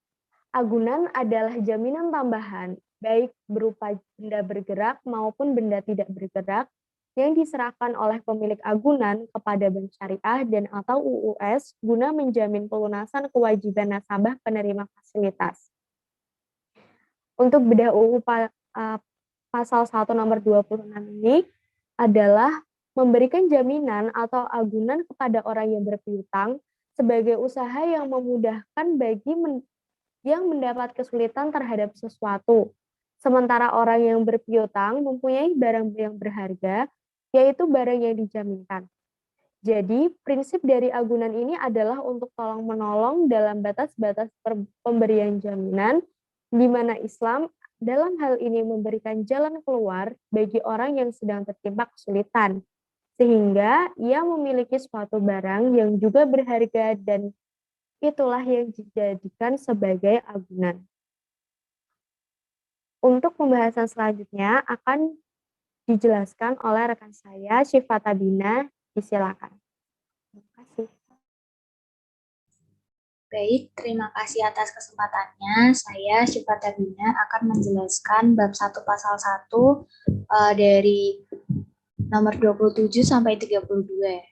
Agunan adalah jaminan tambahan, baik berupa benda bergerak maupun benda tidak bergerak, yang diserahkan oleh pemilik agunan kepada bank syariah dan atau UUS guna menjamin pelunasan kewajiban nasabah penerima fasilitas. Untuk bedah UU pasal 1 nomor 26 ini adalah memberikan jaminan atau agunan kepada orang yang berpiutang sebagai usaha yang memudahkan bagi yang mendapat kesulitan terhadap sesuatu. Sementara orang yang berpiutang mempunyai barang yang berharga, yaitu barang yang dijaminkan. Jadi, prinsip dari agunan ini adalah untuk tolong-menolong dalam batas-batas pemberian jaminan, di mana Islam dalam hal ini memberikan jalan keluar bagi orang yang sedang tertimpa kesulitan, sehingga ia memiliki suatu barang yang juga berharga dan itulah yang dijadikan sebagai agunan. Untuk pembahasan selanjutnya akan dijelaskan oleh rekan saya, Syifa Tabina. Disilakan. Terima kasih. Baik, terima kasih atas kesempatannya. Saya, Syifa Tabina, akan menjelaskan bab 1 pasal 1 dari nomor 27 sampai 32.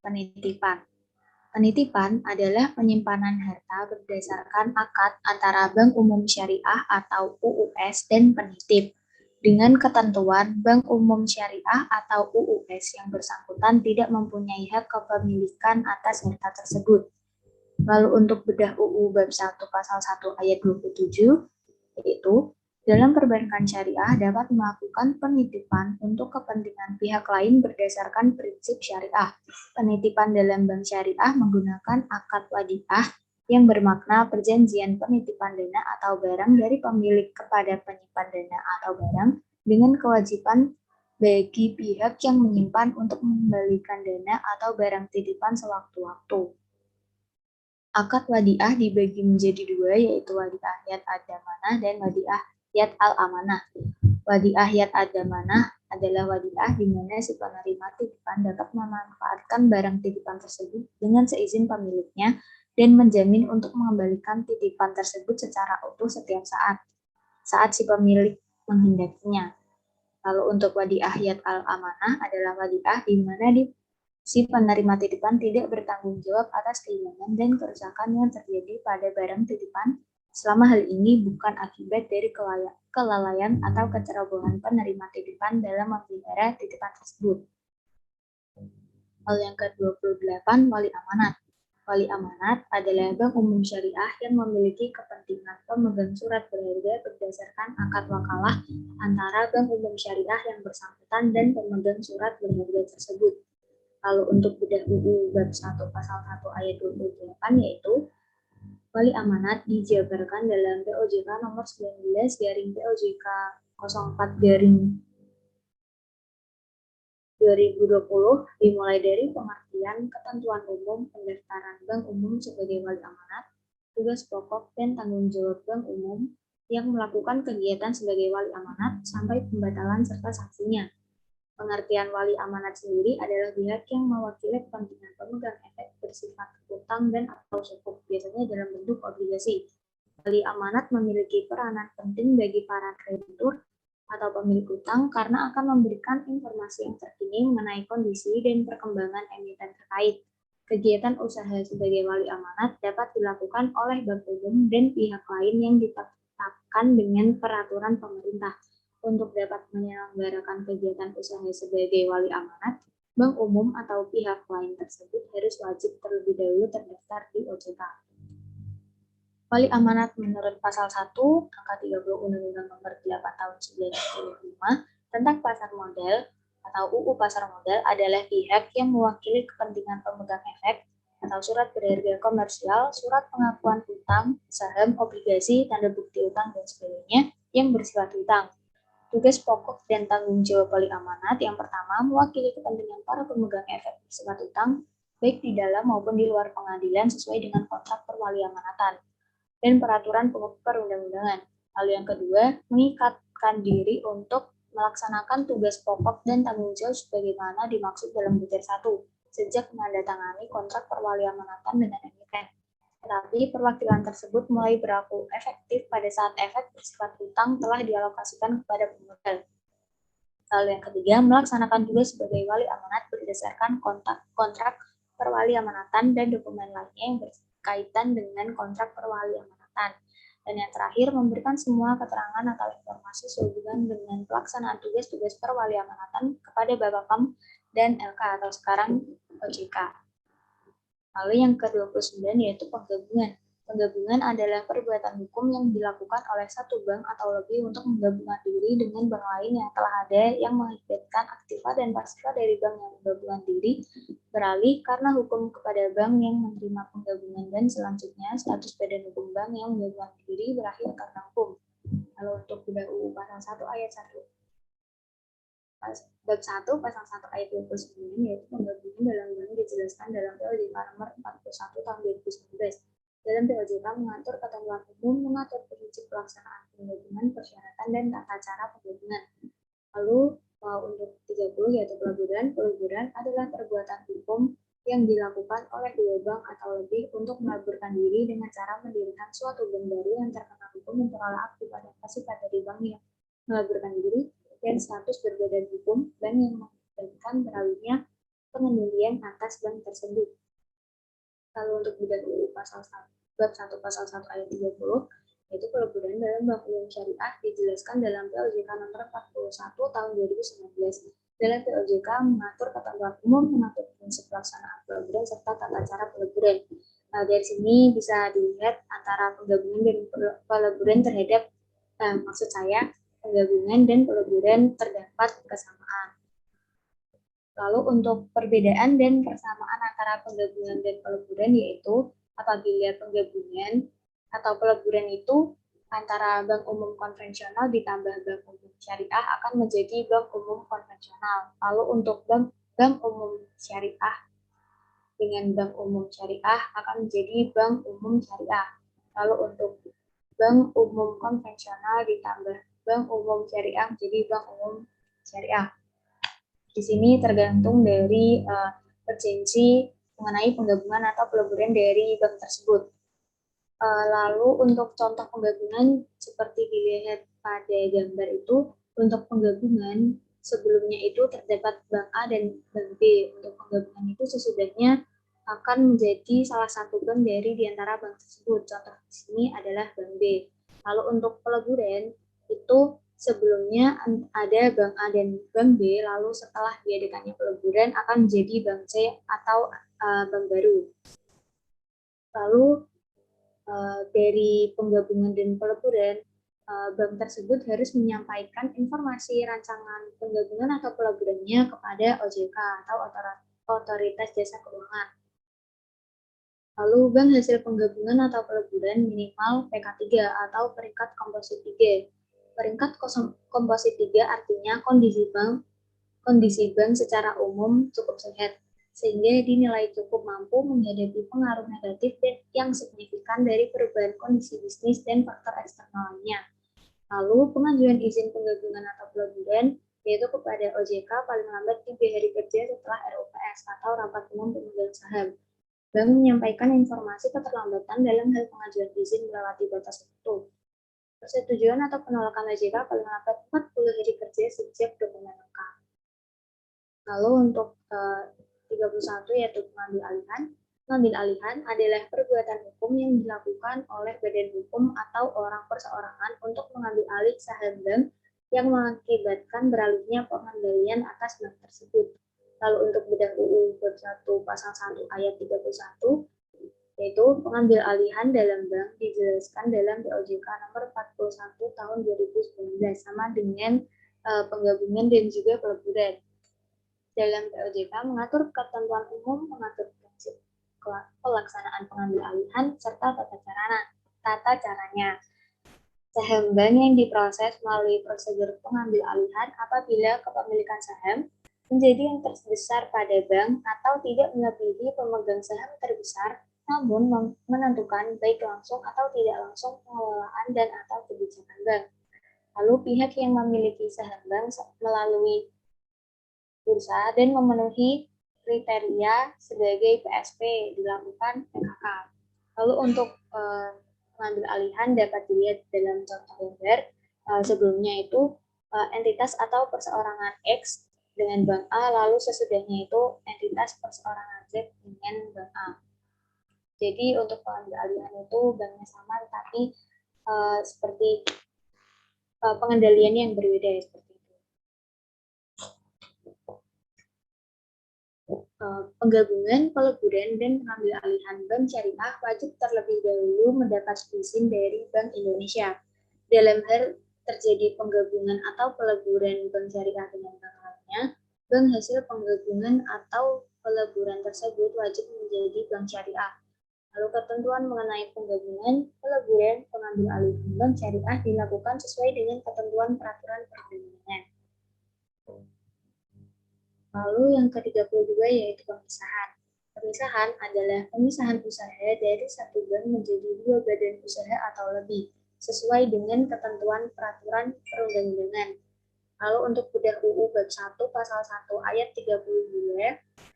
Penitipan. Penitipan adalah penyimpanan harta berdasarkan akad antara Bank Umum Syariah atau UUS dan penitip, dengan ketentuan Bank Umum Syariah atau UUS yang bersangkutan tidak mempunyai hak kepemilikan atas harta tersebut. Lalu untuk bedah UU bab 1 pasal 1 ayat 27, yaitu dalam perbankan syariah dapat melakukan penitipan untuk kepentingan pihak lain berdasarkan prinsip syariah. Penitipan dalam bank syariah menggunakan akad wadiah yang bermakna perjanjian penitipan dana atau barang dari pemilik kepada penyimpan dana atau barang dengan kewajiban bagi pihak yang menyimpan untuk mengembalikan dana atau barang titipan sewaktu-waktu. Akad wadiah dibagi menjadi dua, yaitu wadiah yad ad-damanah dan wadiah yad al-amanah. Wadiah yad ad-damanah adalah wadiah di mana si penerima titipan dapat memanfaatkan barang titipan tersebut dengan seizin pemiliknya dan menjamin untuk mengembalikan titipan tersebut secara utuh setiap saat si pemilik menghendakinya. Lalu untuk wadiah yad al-amanah adalah wadiah di mana si penerima titipan tidak bertanggung jawab atas kehilangan dan kerusakan yang terjadi pada barang titipan selama hal ini bukan akibat dari kelalaian atau kecerobohan penerima titipan dalam memelihara titipan tersebut. Hal yang ke-28, wali amanat. Wali amanat adalah bank umum syariah yang memiliki kepentingan pemegang surat berharga berdasarkan akad wakalah antara bank umum syariah yang bersangkutan dan pemegang surat berharga tersebut. Lalu untuk bedah UU bab 1 pasal 1 ayat 28 yaitu wali amanat dijabarkan dalam POJK nomor 19 garing POJK 04 garing 2020 dimulai dari pengertian ketentuan umum pendaftaran bank umum sebagai wali amanat, tugas pokok dan tanggung jawab bank umum yang melakukan kegiatan sebagai wali amanat sampai pembatalan serta sanksinya. Pengertian wali amanat sendiri adalah pihak yang mewakili kepentingan pemegang efek bersifat utang dan atau sukuk, biasanya dalam bentuk obligasi. Wali amanat memiliki peranan penting bagi para kreditur atau pemilik utang karena akan memberikan informasi yang terkini mengenai kondisi dan perkembangan emiten terkait. Kegiatan usaha sebagai wali amanat dapat dilakukan oleh bank umum dan pihak lain yang ditetapkan dengan peraturan pemerintah. Untuk dapat menyelenggarakan kegiatan usaha sebagai wali amanat, bank umum atau pihak lain tersebut harus wajib terlebih dahulu terdaftar di OJK. Wali amanat menurut pasal 1 angka 30 Undang-Undang Nomor 8 Tahun 1995 tentang pasar modal atau UU Pasar Modal adalah pihak yang mewakili kepentingan pemegang efek atau surat berharga komersial, surat pengakuan utang, saham, obligasi, tanda bukti utang, dan sebagainya yang bersifat utang. Tugas pokok dan tanggung jawab wali amanat yang pertama mewakili kepentingan para pemegang efek bersifat utang baik di dalam maupun di luar pengadilan sesuai dengan kontrak perwaliamanatan dan peraturan perundang-undangan. Lalu yang kedua, mengikatkan diri untuk melaksanakan tugas pokok dan tanggung jawab sebagaimana dimaksud dalam butir 1 sejak menandatangani kontrak perwaliamanatan dengan emiten. Tetapi perwakilan tersebut mulai berlaku efektif pada saat efek bersifat utang telah dialokasikan kepada pemodal. Lalu yang ketiga, melaksanakan tugas sebagai wali amanat berdasarkan kontrak perwaliamanatan dan dokumen lainnya yang berkaitan dengan kontrak perwaliamanatan. Dan yang terakhir, memberikan semua keterangan atau informasi sehubungan dengan pelaksanaan tugas-tugas perwaliamanatan kepada Bapepam dan LK atau sekarang OJK. Lalu yang ke-29 yaitu penggabungan. Penggabungan adalah perbuatan hukum yang dilakukan oleh satu bank atau lebih untuk menggabungkan diri dengan bank lain yang telah ada yang mengakibatkan aktiva dan pasifa dari bank yang menggabungkan diri beralih karena hukum kepada bank yang menerima penggabungan dan selanjutnya status badan hukum bank yang menggabungkan diri berakhir karena hukum. Lalu untuk bedah UU pasal 1 ayat 1 bab 1 pasal 1 ayat 29 yaitu penggabungan dalam bank dijelaskan dalam POJK nomor 41 tahun 2019. Dalam POJK mengatur ketentuan umum, mengatur prinsip pelaksanaan penggabungan, persyaratan dan tata cara penggabungan. Lalu untuk 30 yaitu peleburan adalah perbuatan hukum yang dilakukan oleh dua bank atau lebih untuk meleburkan diri dengan cara mendirikan suatu bank baru yang terkena hukum memperoleh aktiva dan pasifat dari bank yang meleburkan diri dan status berbadan hukum bank yang mengakibatkan beralihnya pengendalian atas bank tersebut. Lalu untuk bedah UU pasal 1 bab 1 pasal 1 ayat 30 yaitu peleburan dalam bank umum syariah dijelaskan dalam POJK nomor 41 tahun 2019. Dalam POJK mengatur ketentuan umum, mengatur prinsip pelaksanaan peleburan serta tata cara peleburan. Nah, dari sini bisa dilihat antara penggabungan dan peleburan terhadap maksud saya penggabungan dan peleburan terdapat kesamaan. Lalu untuk perbedaan dan persamaan antara penggabungan dan peleburan yaitu apabila penggabungan atau peleburan itu antara bank umum konvensional ditambah bank umum syariah akan menjadi bank umum konvensional. Lalu untuk bank umum syariah dengan bank umum syariah akan menjadi bank umum syariah. Lalu untuk bank umum konvensional ditambah bank umum syariah menjadi bank umum syariah. Di sini tergantung dari urgensi mengenai penggabungan atau peleburan dari bank tersebut. Lalu untuk contoh penggabungan seperti dilihat pada gambar itu, untuk penggabungan sebelumnya itu terdapat bank A dan bank B. Untuk penggabungan itu sesudahnya akan menjadi salah satu bank dari diantara bank tersebut. Contoh di sini adalah bank B. Lalu untuk peleburan itu sebelumnya ada bank A dan bank B, lalu setelah diadakannya peleburan akan menjadi bank C atau bank baru. Lalu dari penggabungan dan peleburan, bank tersebut harus menyampaikan informasi rancangan penggabungan atau peleburannya kepada OJK atau Otoritas Jasa Keuangan. Lalu bank hasil penggabungan atau peleburan minimal PK3 atau peringkat komposit 3. Peringkat komposit 3 artinya kondisi bank secara umum cukup sehat, sehingga dinilai cukup mampu menghadapi pengaruh negatif dan yang signifikan dari perubahan kondisi bisnis dan faktor eksternal lainnya. Lalu pengajuan izin penggabungan atau peleburan yaitu kepada OJK paling lambat 3 hari kerja setelah RUPS atau Rapat Umum Pemegang Saham. Bank menyampaikan informasi keterlambatan dalam hal pengajuan izin melewati batas waktu. Persetujuan atau penolakan OJK paling lambat 40 hari kerja sejak dokumen lengkap. Lalu untuk 31 yaitu pengambil alihan. Pengambil alihan adalah perbuatan hukum yang dilakukan oleh badan hukum atau orang perseorangan untuk mengambil alih saham bank yang mengakibatkan beralihnya pengendalian atas bank tersebut. Lalu untuk bedah UU bab 1 pasal 1 ayat 31 yaitu pengambil alihan dalam bank dijelaskan dalam POJK nomor 41 tahun 2019 sama dengan penggabungan dan juga peleburan. Dalam POJK mengatur ketentuan umum, mengatur prinsip pelaksanaan pengambil alihan, serta tata caranya. Saham bank yang diproses melalui prosedur pengambil alihan apabila kepemilikan saham menjadi yang terbesar pada bank atau tidak melebihi pemegang saham terbesar, namun menentukan baik langsung atau tidak langsung pengelolaan dan atau kebijakan bank. Lalu pihak yang memiliki saham bank melalui bursa dan memenuhi kriteria sebagai PSP dilakukan PKK. Lalu untuk pengambil alihan dapat dilihat dalam contoh gambar. Sebelumnya itu entitas atau perseorangan X dengan bank A, lalu sesudahnya itu entitas perseorangan Z dengan bank A. Jadi untuk pengambil alihan itu banknya sama, tetapi seperti pengendaliannya yang berbeda seperti penggabungan, peleburan, dan pengambil alihan bank syariah wajib terlebih dahulu mendapat izin dari Bank Indonesia. Dalam hal terjadi penggabungan atau peleburan bank syariah dengan bank lainnya, bank hasil penggabungan atau peleburan tersebut wajib menjadi bank syariah. Lalu ketentuan mengenai penggabungan, peleburan, pengambil alihan bank syariah dilakukan sesuai dengan ketentuan peraturan perundang-undangan. Lalu yang ke-32 yaitu pemisahan. Pemisahan adalah pemisahan usaha dari satu bank menjadi 2 badan usaha atau lebih, sesuai dengan ketentuan peraturan perundang-undangan. Lalu untuk bedah UU bab 1 pasal 1 ayat 32,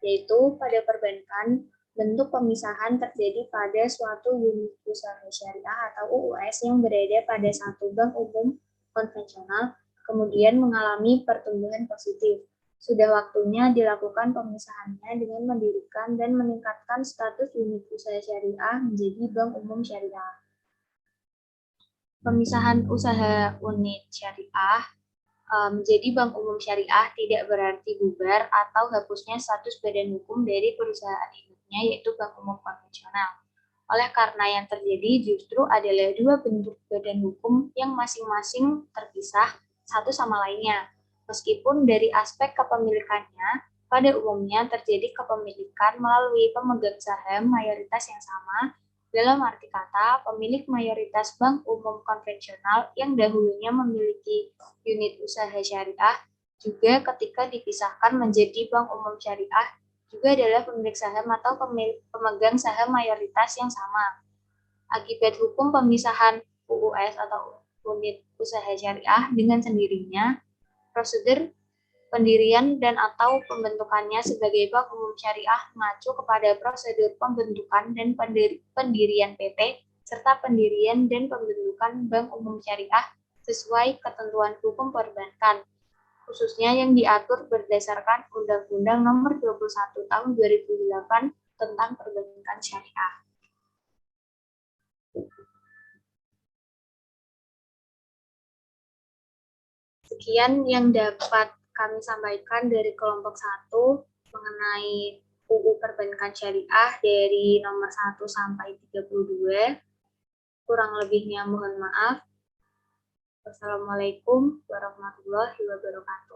yaitu pada perbankan, bentuk pemisahan terjadi pada suatu unit usaha syariah atau UUS yang berada pada satu bank umum konvensional, kemudian mengalami pertumbuhan positif. Sudah waktunya dilakukan pemisahannya dengan mendirikan dan meningkatkan status unit usaha syariah menjadi bank umum syariah. Pemisahan usaha unit syariah menjadi bank umum syariah tidak berarti bubar atau hapusnya status badan hukum dari perusahaan induknya yaitu bank umum konvensional. Oleh karena yang terjadi justru adalah 2 bentuk badan hukum yang masing-masing terpisah satu sama lainnya. Meskipun dari aspek kepemilikannya, pada umumnya terjadi kepemilikan melalui pemegang saham mayoritas yang sama, Dalam arti kata, pemilik mayoritas bank umum konvensional yang dahulunya memiliki unit usaha syariah juga ketika dipisahkan menjadi bank umum syariah juga adalah pemilik saham atau pemegang saham mayoritas yang sama. Akibat hukum pemisahan UUS atau unit usaha syariah dengan sendirinya, prosedur pendirian dan atau pembentukannya sebagai bank umum syariah mengacu kepada prosedur pembentukan dan pendirian PT serta pendirian dan pembentukan bank umum syariah sesuai ketentuan hukum perbankan, khususnya yang diatur berdasarkan Undang-Undang Nomor 21 Tahun 2008 tentang perbankan syariah. Sekian yang dapat kami sampaikan dari kelompok 1 mengenai UU Perbankan Syariah dari nomor 1 sampai 32. Kurang lebihnya mohon maaf. Wassalamualaikum warahmatullahi wabarakatuh.